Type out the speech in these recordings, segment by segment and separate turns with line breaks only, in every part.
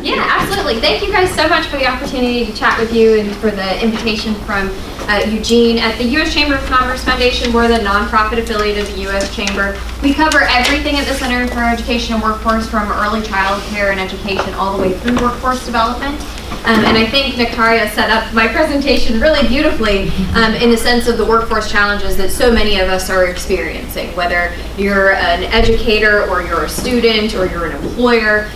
Yeah, absolutely. Thank you guys so much for the opportunity to chat with you and for the invitation from Eugene. At the U.S. Chamber of Commerce Foundation, we're the nonprofit affiliate of the U.S. Chamber. We cover everything at the Center for Education and Workforce, from early child care and education all the way through workforce development. And I think Nakaria set up my presentation really beautifully in the sense of the workforce challenges that so many of us are experiencing, whether you're an educator or you're a student or you're an employer.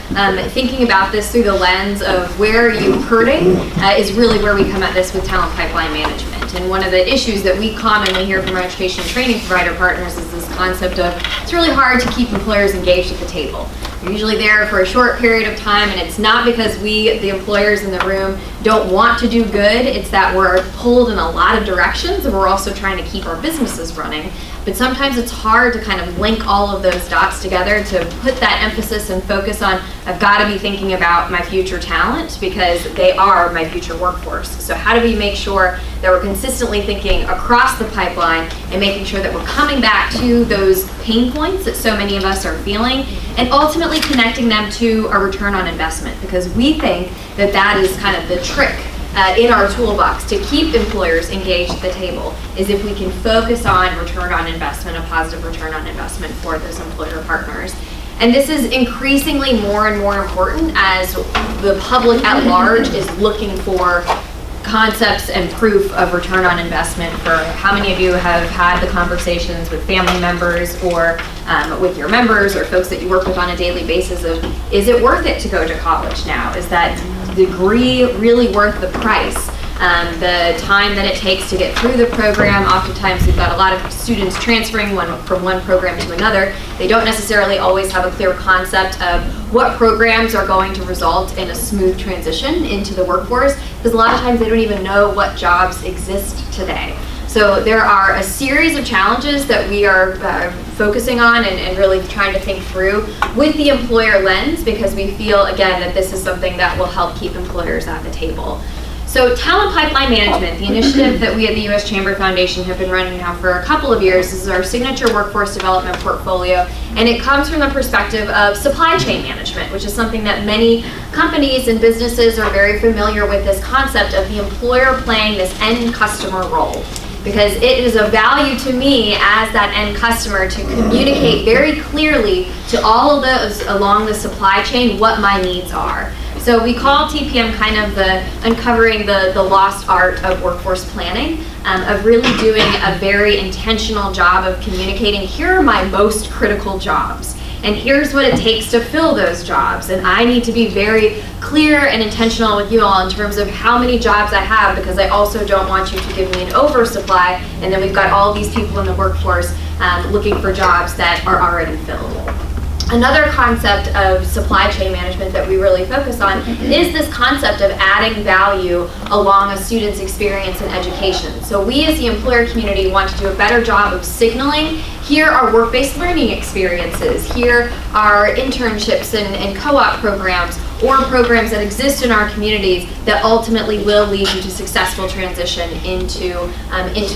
Thinking about this through the lens of where are you hurting is really where we come at this with talent pipeline management. And one of the issues that we commonly hear from our education and training provider partners is this concept of it's really hard to keep employers engaged at the table. They're usually there for a short period of time, and it's not because we, the employers in the room, don't want to do good. It's that we're pulled in a lot of directions, and we're also trying to keep our businesses running. But sometimes it's hard to kind of link all of those dots together to put that emphasis and focus on, I've got to be thinking about my future talent because they are my future workforce. So how do we make sure that we're consistently thinking across the pipeline and making sure that we're coming back to those pain points that so many of us are feeling and ultimately connecting them to a return on investment, because we think that that is kind of the trick in our toolbox to keep employers engaged at the table, is if we can focus on return on investment, a positive return on investment for those employer partners. And this is increasingly more and more important as the public at large is looking for concepts and proof of return on investment. For how many of you have had the conversations with family members or with your members or folks that you work with on a daily basis of, is it worth it to go to college now? Is that degree really worth the price? The time that it takes to get through the program. Oftentimes we've got a lot of students transferring from one program to another. They don't necessarily always have a clear concept of what programs are going to result in a smooth transition into the workforce, because a lot of times they don't even know what jobs exist today. So there are a series of challenges that we are focusing on and really trying to think through with the employer lens, because we feel, again, that this is something that will help keep employers at the table. So talent pipeline management, the initiative that we at the U.S. Chamber Foundation have been running now for a couple of years, this is our signature workforce development portfolio, and it comes from the perspective of supply chain management, which is something that many companies and businesses are very familiar with, this concept of the employer playing this end customer role. Because it is of value to me as that end customer to communicate very clearly to all of those along the supply chain what my needs are. So we call TPM kind of the uncovering the lost art of workforce planning, of really doing a very intentional job of communicating, here are my most critical jobs. And here's what it takes to fill those jobs. And I need to be very clear and intentional with you all in terms of how many jobs I have, because I also don't want you to give me an oversupply, and then we've got all these people in the workforce looking for jobs that are already filled. Another concept of supply chain management that we really focus on is this concept of adding value along a student's experience in education. So we as the employer community want to do a better job of signaling, here are work-based learning experiences, here are internships and co-op programs or programs that exist in our communities that ultimately will lead you to successful transition into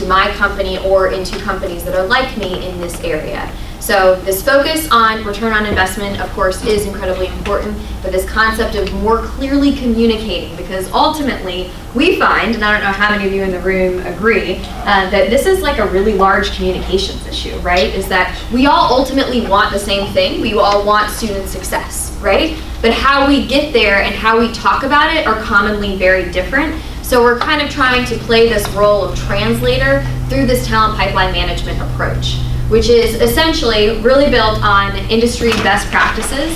my company or into companies that are like me in this area. So this focus on return on investment, of course, is incredibly important, but this concept of more clearly communicating, because ultimately we find, and I don't know how many of you in the room agree, that this is like a really large communications issue, right? Is that we all ultimately want the same thing. We all want student success, right? But how we get there and how we talk about it are commonly very different. So we're kind of trying to play this role of translator through this talent pipeline management approach, which is essentially really built on industry best practices.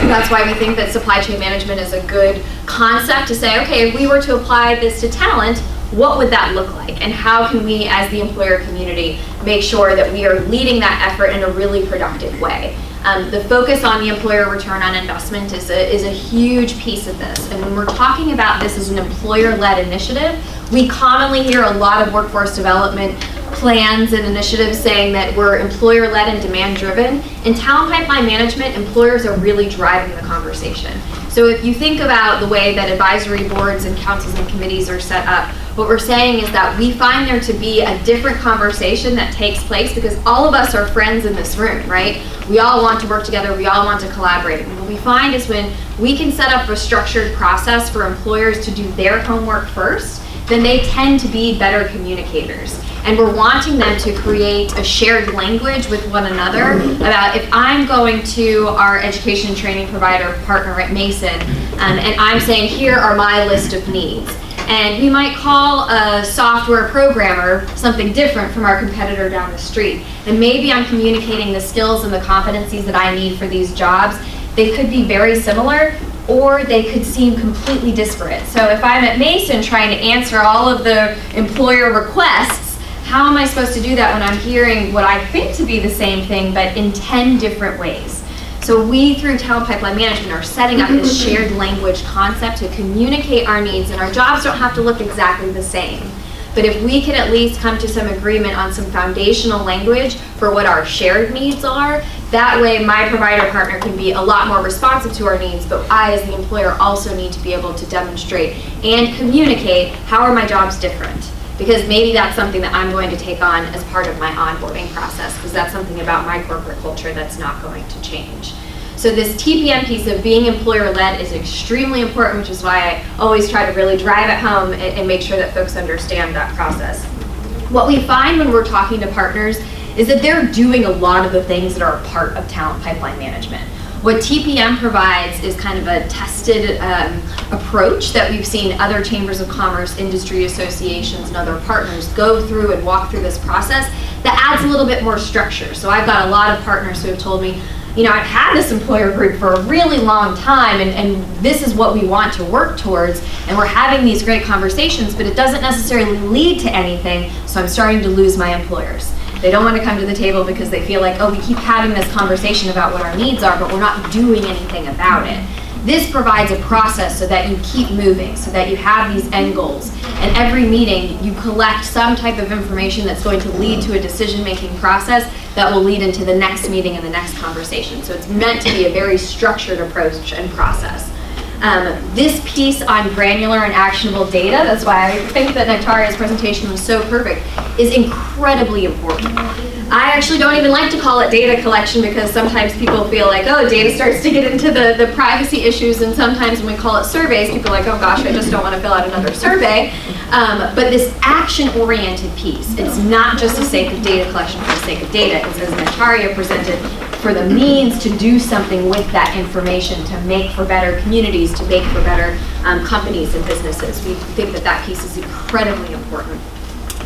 That's why we think that supply chain management is a good concept to say, okay, if we were to apply this to talent, what would that look like? And how can we, as the employer community, make sure that we are leading that effort in a really productive way? The focus on the employer return on investment is a huge piece of this. And when we're talking about this as an employer-led initiative, we commonly hear a lot of workforce development plans and initiatives saying that we're employer-led and demand-driven. In talent pipeline management, employers are really driving the conversation. So if you think about the way that advisory boards and councils and committees are set up, What we're saying is that we find there to be a different conversation that takes place because all of us are friends in this room, right? We all want to work together, we all want to collaborate. And what we find is when we can set up a structured process for employers to do their homework first, then they tend to be better communicators. And we're wanting them to create a shared language with one another about if I'm going to our education training provider partner at Mason, and I'm saying, here are my list of needs. And we might call a software programmer something different from our competitor down the street. And maybe I'm communicating the skills and the competencies that I need for these jobs. They could be very similar, or they could seem completely disparate. So if I'm at Mason trying to answer all of the employer requests, how am I supposed to do that when I'm hearing what I think to be the same thing, but in 10 different ways? So we, through Talent Pipeline Management, are setting up this shared language concept to communicate our needs, and our jobs don't have to look exactly the same. But if we can at least come to some agreement on some foundational language for what our shared needs are, that way my provider partner can be a lot more responsive to our needs, but I as the employer also need to be able to demonstrate and communicate how are my jobs different. Because maybe that's something that I'm going to take on as part of my onboarding process, because that's something about my corporate culture that's not going to change. So this TPM piece of being employer-led is extremely important, which is why I always try to really drive it home and make sure that folks understand that process. What we find when we're talking to partners is that they're doing a lot of the things that are a part of talent pipeline management. What TPM provides is kind of a tested approach that we've seen other chambers of commerce, industry associations, and other partners go through and walk through this process that adds a little bit more structure. So I've got a lot of partners who have told me, you know, I've had this employer group for a really long time, and this is what we want to work towards, and we're having these great conversations, but it doesn't necessarily lead to anything, so I'm starting to lose my employers. They don't want to come to the table because they feel like, oh, we keep having this conversation about what our needs are, but we're not doing anything about it. This provides a process so that you keep moving, so that you have these end goals. And every meeting, you collect some type of information that's going to lead to a decision-making process that will lead into the next meeting and the next conversation. So it's meant to be a very structured approach and process. This piece on granular and actionable data, that's why I think that Nataria's presentation was so perfect, is incredibly important. I actually don't even like to call it data collection because sometimes people feel like, oh, data starts to get into the privacy issues, and sometimes when we call it surveys, people are like, oh gosh, I just don't want to fill out another survey. But this action-oriented piece, it's not just the sake of data collection for the sake of data. It's, as Nataria presented, for the means to do something with that information, to make for better communities, to make for better companies and businesses. We think that that piece is incredibly important.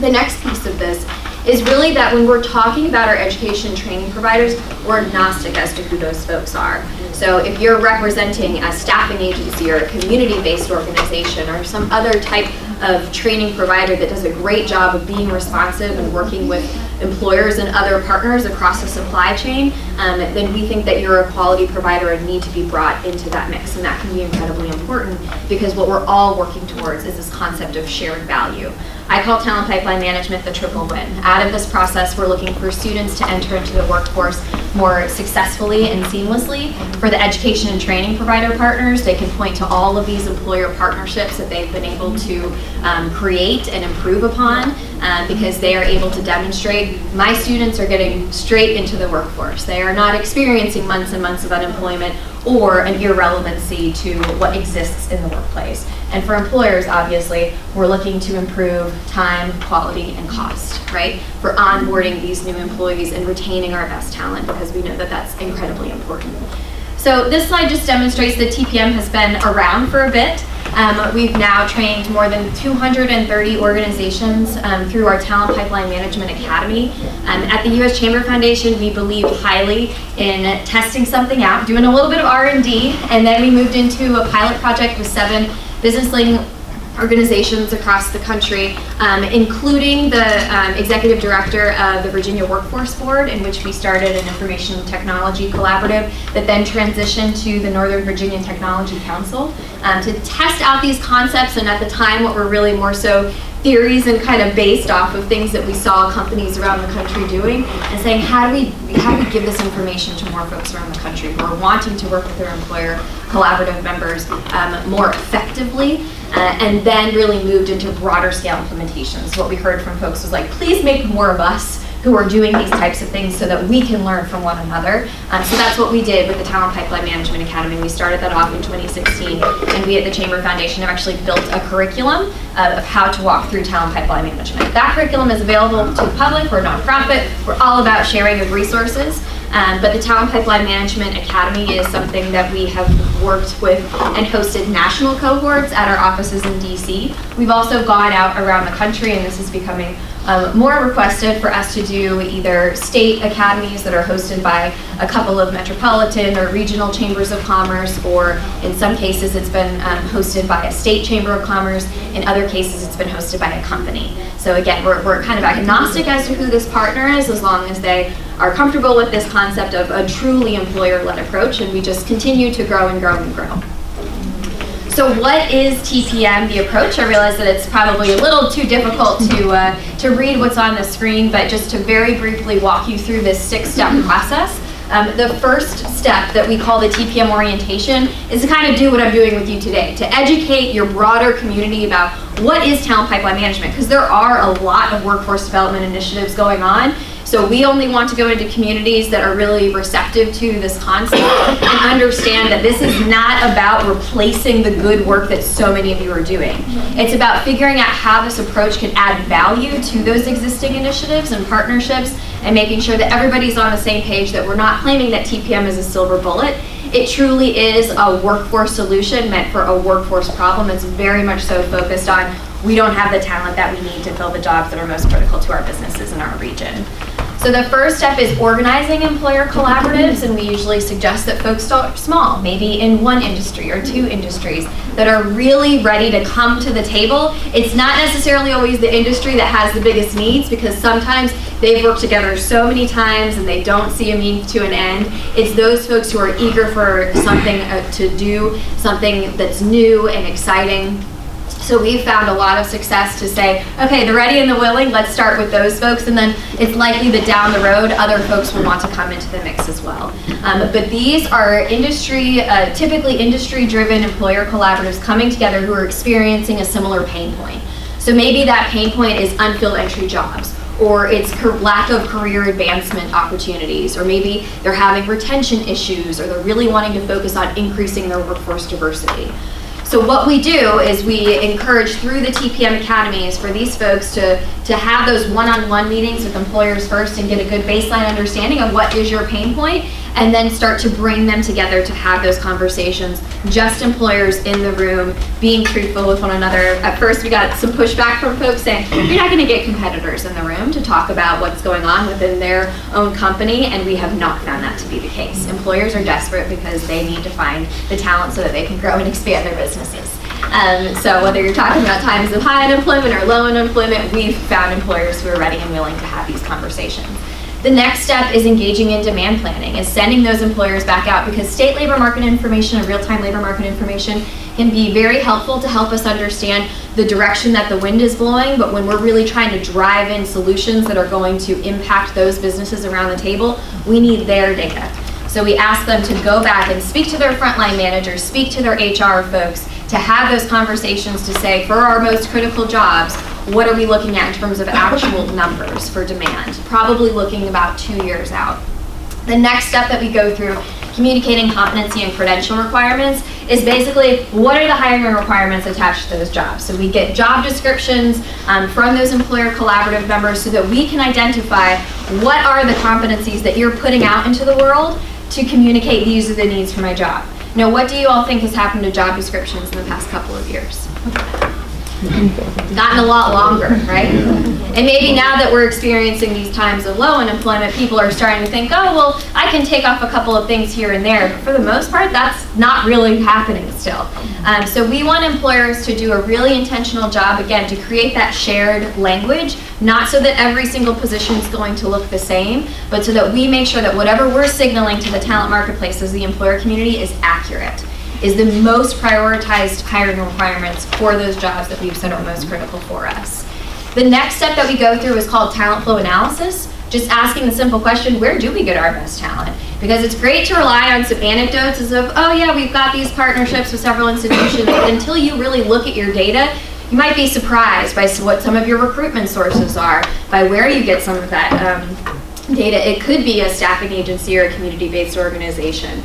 The next piece of this is really that when we're talking about our education training providers, we're agnostic as to who those folks are. So if you're representing a staffing agency or a community-based organization or some other type of training provider that does a great job of being responsive and working with employers and other partners across the supply chain, then we think that you're a quality provider and need to be brought into that mix. And that can be incredibly important because what we're all working towards is this concept of shared value. I call Talent Pipeline Management the triple win. Out of this process, we're looking for students to enter into the workforce more successfully and seamlessly. For the education and training provider partners, they can point to all of these employer partnerships that they've been able to create and improve upon because they are able to demonstrate my students are getting straight into the workforce. They are not experiencing months and months of unemployment or an irrelevancy to what exists in the workplace. And for employers, obviously, we're looking to improve time, quality, and cost, right? For onboarding these new employees and retaining our best talent because we know that that's incredibly important. So this slide just demonstrates that TPM has been around for a bit. We've now trained more than 230 organizations through our Talent Pipeline Management Academy. At the U.S. Chamber Foundation, we believe highly in testing something out, doing a little bit of R&D, and then we moved into a pilot project with 7 business-leading organizations across the country, including the executive director of the Virginia Workforce Board, in which we started an information technology collaborative that then transitioned to the Northern Virginia Technology Council to test out these concepts. And at the time, what were really more so theories and kind of based off of things that we saw companies around the country doing, and saying, how do we give this information to more folks around the country who are wanting to work with their employer collaborative members more effectively, and then really moved into broader scale implementations. What we heard from folks was like, please make more of us who are doing these types of things so that we can learn from one another. So that's what we did with the Talent Pipeline Management Academy. We started that off in 2016, and we at the Chamber Foundation have actually built a curriculum of how to walk through talent pipeline management. That curriculum is available to the public. We're a nonprofit. We're all about sharing of resources. But the Talent Pipeline Management Academy is something that we have worked with and hosted national cohorts at our offices in DC. We've also gone out around the country, and this is becoming more requested for us to do either state academies that are hosted by a couple of metropolitan or regional chambers of commerce, or in some cases it's been hosted by a state chamber of commerce. In other cases it's been hosted by a company. So again, we're kind of agnostic as to who this partner is, as long as they are comfortable with this concept of a truly employer-led approach, and we just continue to grow and grow and grow. So what is TPM, the approach? I realize that it's probably a little too difficult to read what's on the screen, but just to very briefly walk you through this 6-step process. The first step that we call the TPM orientation is to kind of do what I'm doing with you today, to educate your broader community about what is talent pipeline management, because there are a lot of workforce development initiatives going on. So we only want to go into communities that are really receptive to this concept and understand that this is not about replacing the good work that so many of you are doing. It's about figuring out how this approach can add value to those existing initiatives and partnerships, and making sure that everybody's on the same page, that we're not claiming that TPM is a silver bullet. It truly is a workforce solution meant for a workforce problem. It's very much so focused on, we don't have the talent that we need to fill the jobs that are most critical to our businesses in our region. So the first step is organizing employer collaboratives, and we usually suggest that folks start small, maybe in one industry or 2 industries that are really ready to come to the table. It's not necessarily always the industry that has the biggest needs, because sometimes they've worked together so many times and they don't see a means to an end. It's those folks who are eager for something to do, something that's new and exciting. So we've found a lot of success to say, okay, the ready and the willing, let's start with those folks, and then it's likely that down the road, other folks will want to come into the mix as well. But these are typically industry-driven employer collaboratives coming together who are experiencing a similar pain point. So maybe that pain point is unfilled entry jobs, or it's lack of career advancement opportunities, or maybe they're having retention issues, or they're really wanting to focus on increasing their workforce diversity. So what we do is we encourage through the TPM academies for these folks to have those one-on-one meetings with employers first and get a good baseline understanding of what is your pain point, and then start to bring them together to have those conversations, just employers in the room, being truthful with one another. At first we got some pushback from folks saying, you're not gonna get competitors in the room to talk about what's going on within their own company, and we have not found that to be the case. Employers are desperate because they need to find the talent so that they can grow and expand their businesses. So whether you're talking about times of high unemployment or low unemployment, we've found employers who are ready and willing to have these conversations. The next step is engaging in demand planning, is sending those employers back out, because state labor market information and real-time labor market information can be very helpful to help us understand the direction that the wind is blowing, but when we're really trying to drive in solutions that are going to impact those businesses around the table, we need their data. So we ask them to go back and speak to their frontline managers, speak to their HR folks, to have those conversations to say, for our most critical jobs, what are we looking at in terms of actual numbers for demand? Probably looking about 2 years out. The next step that we go through, communicating competency and credential requirements, is basically what are the hiring requirements attached to those jobs. So we get job descriptions from those employer collaborative members so that we can identify what are the competencies that you're putting out into the world to communicate these are the needs for my job. Now, what do you all think has happened to job descriptions in the past couple of years? Gotten a lot longer, right? And maybe now that we're experiencing these times of low unemployment, people are starting to think, oh, well, I can take off a couple of things here and there. But for the most part, that's not really happening still. So we want employers to do a really intentional job, again, to create that shared language, not so that every single position is going to look the same, but so that we make sure that whatever we're signaling to the talent marketplace as the employer community is accurate, is the most prioritized hiring requirements for those jobs that we've said are most critical for us. The next step that we go through is called talent flow analysis. Just asking the simple question, where do we get our best talent? Because it's great to rely on some anecdotes as of, oh yeah, we've got these partnerships with several institutions, but until you really look at your data, you might be surprised by what some of your recruitment sources are, by where you get some of that data. It could be a staffing agency or a community-based organization.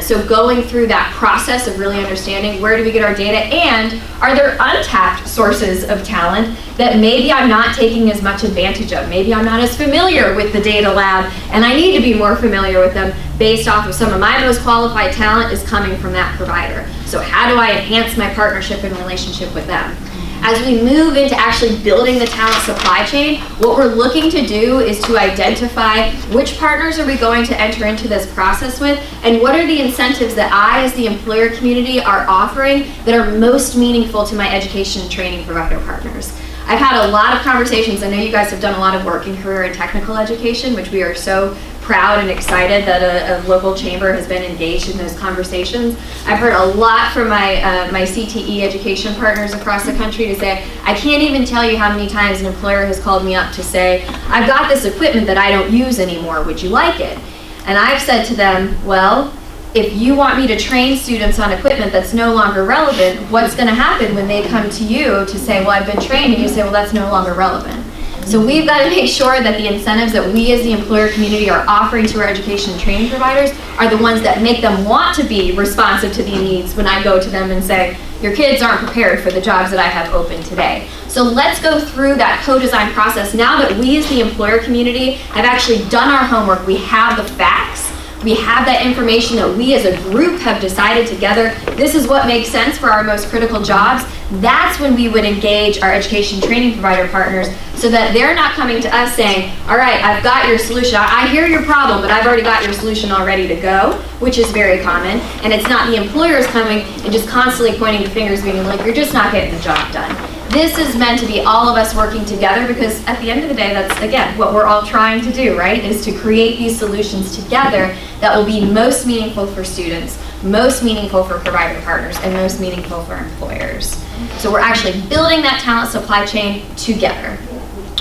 So going through that process of really understanding where do we get our data, and are there untapped sources of talent that maybe I'm not taking as much advantage of. Maybe I'm not as familiar with the data lab and I need to be more familiar with them based off of some of my most qualified talent is coming from that provider. So how do I enhance my partnership and relationship with them? As we move into actually building the talent supply chain, what we're looking to do is to identify which partners are we going to enter into this process with, and what are the incentives that I, as the employer community, are offering that are most meaningful to my education and training provider partners. I've had a lot of conversations. I know you guys have done a lot of work in career and technical education, which we are so proud and excited that a local chamber has been engaged in those conversations. I've heard a lot from my CTE education partners across the country to say, I can't even tell you how many times an employer has called me up to say, I've got this equipment that I don't use anymore, would you like it? And I've said to them, well, if you want me to train students on equipment that's no longer relevant, what's going to happen when they come to you to say, well, I've been trained, and you say, well, that's no longer relevant. So we've got to make sure that the incentives that we as the employer community are offering to our education and training providers are the ones that make them want to be responsive to the needs when I go to them and say, your kids aren't prepared for the jobs that I have open today. So let's go through that co-design process now that we as the employer community have actually done our homework. We have the facts. We have that information that we as a group have decided together, this is what makes sense for our most critical jobs. That's when we would engage our education training provider partners so that they're not coming to us saying, all right, I've got your solution. I hear your problem, but I've already got your solution all ready to go, which is very common. And it's not the employers coming and just constantly pointing the fingers, being like, you're just not getting the job done. This is meant to be all of us working together, because at the end of the day, that's, again, what we're all trying to do, right? Is to create these solutions together that will be most meaningful for students, most meaningful for provider partners, and most meaningful for employers. So we're actually building that talent supply chain together.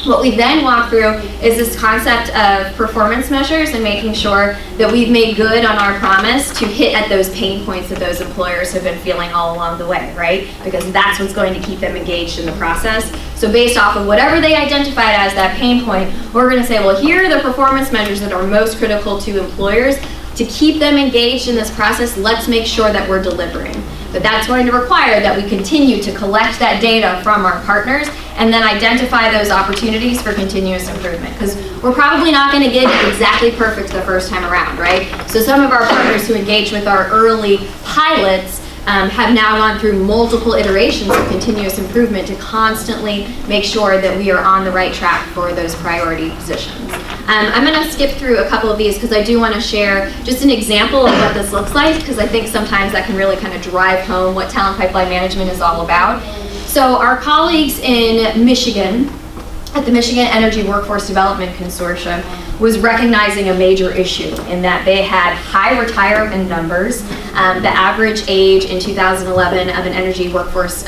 What we then walk through is this concept of performance measures and making sure that we've made good on our promise to hit at those pain points that those employers have been feeling all along the way, right? Because that's what's going to keep them engaged in the process. So based off of whatever they identified as that pain point, we're going to say, well, here are the performance measures that are most critical to employers. To keep them engaged in this process, let's make sure that we're delivering. But that's going to require that we continue to collect that data from our partners and then identify those opportunities for continuous improvement. Because we're probably not going to get it exactly perfect the first time around, right? So some of our partners who engage with our early pilots have now gone through multiple iterations of continuous improvement to constantly make sure that we are on the right track for those priority positions. I'm going to skip through a couple of these because I do want to share just an example of what this looks like, because I think sometimes that can really kind of drive home what talent pipeline management is all about. So our colleagues in Michigan, at the Michigan Energy Workforce Development Consortium, was recognizing a major issue in that they had high retirement numbers. The average age in 2011 of an energy workforce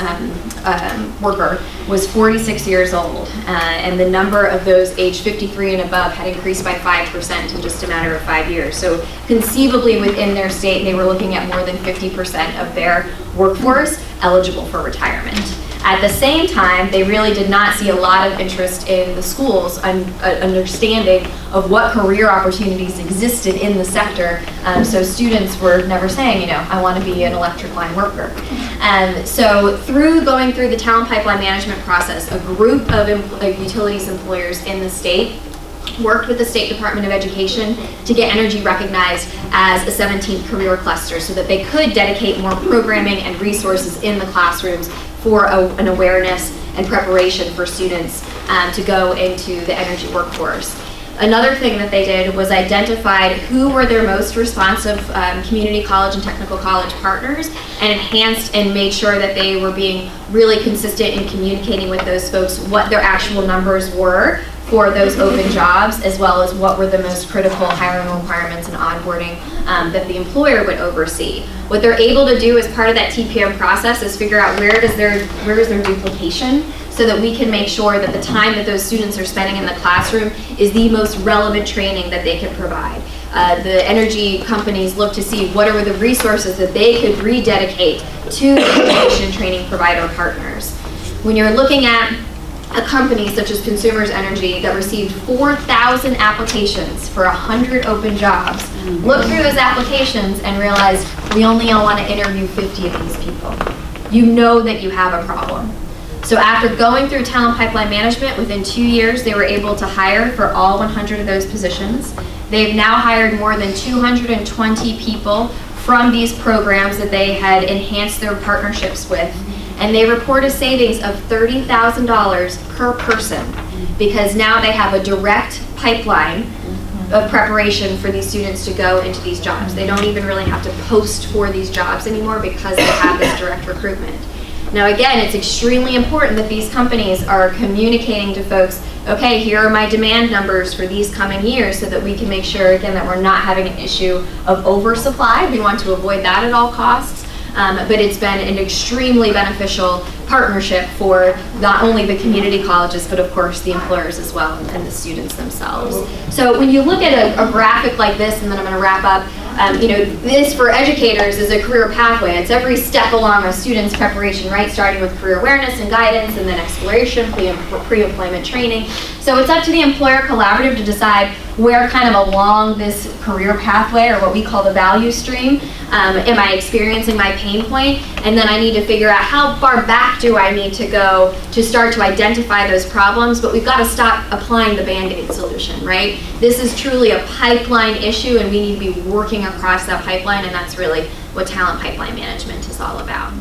worker was 46 years old, and the number of those aged 53 and above had increased by 5% in just a matter of 5 years. So conceivably within their state, they were looking at more than 50% of their workforce eligible for retirement. At the same time, they really did not see a lot of interest in the schools understanding of what career opportunities existed in the sector. So students were never saying, I want to be an electric line worker. So going through the talent pipeline management process, a group of utilities employers in the state worked with the State Department of Education to get energy recognized as a 17th career cluster so that they could dedicate more programming and resources in the classrooms for an awareness and preparation for students to go into the energy workforce. Another thing that they did was identified who were their most responsive community college and technical college partners, and enhanced and made sure that they were being really consistent in communicating with those folks what their actual numbers were for those open jobs, as well as what were the most critical hiring requirements and onboarding that the employer would oversee. What they're able to do as part of that TPM process is figure out where is their duplication. so that we can make sure that the time that those students are spending in the classroom is the most relevant training that they can provide. The energy companies look to see what are the resources that they could rededicate to the education training provider partners. When you're looking at a company such as Consumers Energy that received 4,000 applications for 100 open jobs, look through those applications and realize we only want to interview 50 of these people. You know that you have a problem. So after going through talent pipeline management, within 2 years, they were able to hire for all 100 of those positions. They've now hired more than 220 people from these programs that they had enhanced their partnerships with. And they report a savings of $30,000 per person because now they have a direct pipeline of preparation for these students to go into these jobs. They don't even really have to post for these jobs anymore because they have this direct recruitment. Now again, it's extremely important that these companies are communicating to folks, okay, here are my demand numbers for these coming years so that we can make sure, again, that we're not having an issue of oversupply. We want to avoid that at all costs. But it's been an extremely beneficial partnership for not only the community colleges, but of course the employers as well and the students themselves. So when you look at a graphic like this, and then I'm going to wrap up, this for educators is a career pathway. It's every step along a student's preparation, right? Starting with career awareness and guidance, and then exploration, pre-employment training. So it's up to the employer collaborative to decide where kind of along this career pathway, or what we call the value stream, am I experiencing my pain point? And then I need to figure out how far back do I need to go to start to identify those problems, but we've got to stop applying the Band-Aid solution, right? This is truly a pipeline issue, and we need to be working across that pipeline, and that's really what talent pipeline management is all about.